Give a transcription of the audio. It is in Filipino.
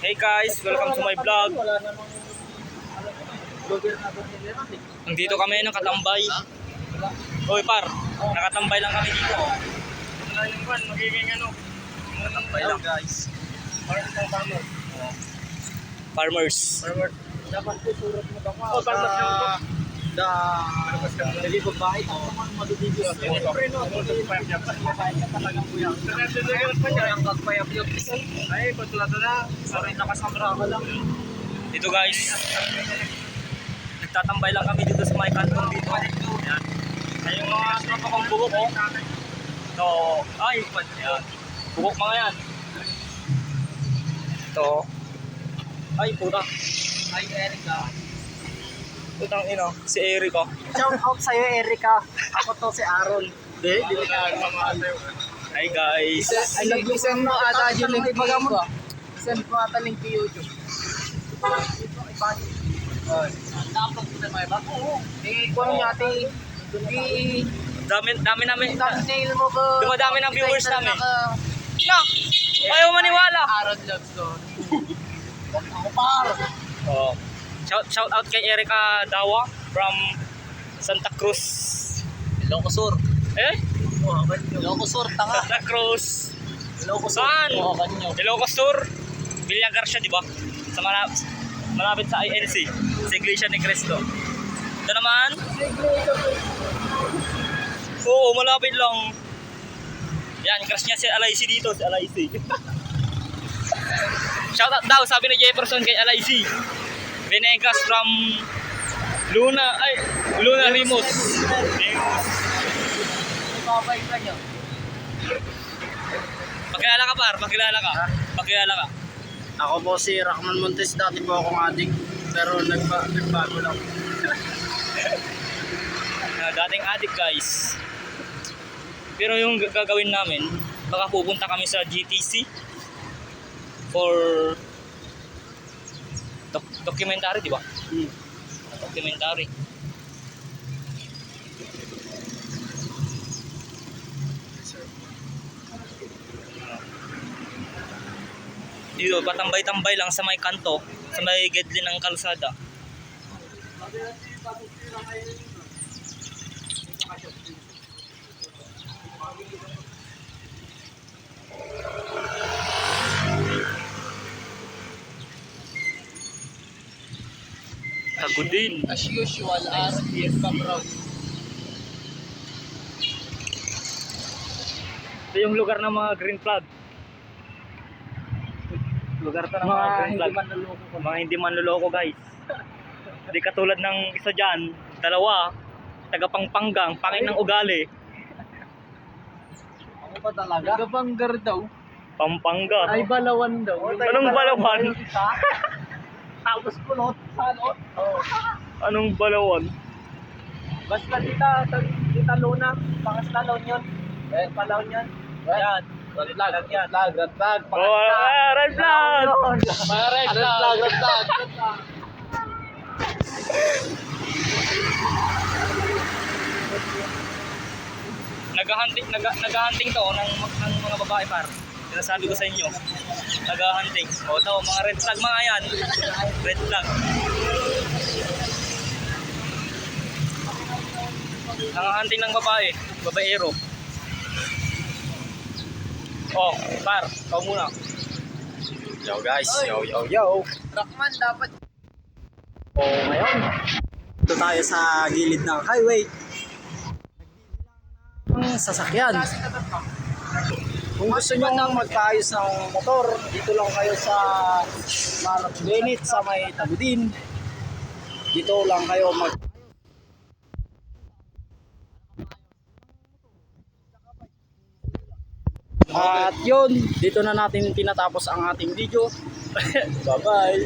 Hey guys, welcome to my vlog. Nandito kami nakatambay. Hoy par, nakatambay lang kami dito. Magiging nakatambay lang guys. Farmers. Dapat po surat mo daw. Oh, farmers yung Nalibog ba? Ito naman madudibig. Siyempre no. Talagang kuya. Ang kagpayap yung isa. Ay, patulado na. Sorry, nakasamra ka lang. dito guys. Nagtatambay lang kami dito sa may kantong dito. Yan. Ay yung mga tropa kong bubok oh. Ito. Ay, yan. Bubok mga yan. Ito. Ay, puta. Ay, Erika. Putang ino, si Eric oh. Shout out sa'yo, Erika. Ako to si Aaron. Hindi ka Hi guys. Ay, nag-isend mo ata yung link ko. Isend mo ata link kay YouTube. Dapat ko na may bago. Kung natin, Dami namin. thumbnail mo ko. Dumadami ng viewers namin. No! Ayaw maniwala. Aaron Loves ko. Ako par. Oh. Shout out kay Erica Dawa from Santa Cruz. Ilocosur. Eh? Ilocosur, tanga. Santa Cruz. Ilocosur. Saan? Ilocos Sur. Villa Garcia, di ba? Sa malapit sa INC. Sa Iglesia ni Cristo. Ito naman. Oo, malapit lang. Yan, crush niya si Alaisi dito. Si Alaisi. Shout out daw, sabi ni Jefferson kay Alaisi. Venegas from Luna Rimos. Ibabay ka nyo. Pakilala ka par, pakilala ka. Ako po si Rachman Montes, dati po akong adik. Pero nagbago lang. Dating addict guys. Pero yung gagawin namin, baka pupunta kami sa GTC for documentary, di ba? Documentary. Dito, patambay-tambay lang sa may kanto, sa may gidli ng kalsada. Tagudin. As usual, as if background. Ito yung lugar ng mga green flag. Lugar to ng mga green flag. Mga hindi manloloko guys. Hindi katulad ng isa dyan, dalawa, taga Pangpangang, pangin ng ugali. Ako ba talaga? Gabanggar daw. Pampanga. Ay, Balawan daw. Anong Balawan? Tapos kulot. Salot. Anong Balawan? Basta kita Luna. Pangastalon yun. Eh, Palawan yun. Yan. Red flag. Red flag. Oh, red flag! Mga red flag. Red flag. Naghahunting to ng mga babae par. Sinasabi ko sa inyo. Naghahunting. O to, mga red flag mga yan. Red flag. Nanghahunting ng babae. Babaero. Oh, par, ikaw muna. Yo guys, yo. Rachman, dapat. Oh, ngayon. Ito tayo sa gilid ng highway. Ang sasakyan. Kung gusto nyo magpaayos ng motor, dito lang kayo sa Marot Benit sa may Tagudin. Dito lang kayo mag... At yun, dito na natin tinatapos ang ating video. Bye-bye.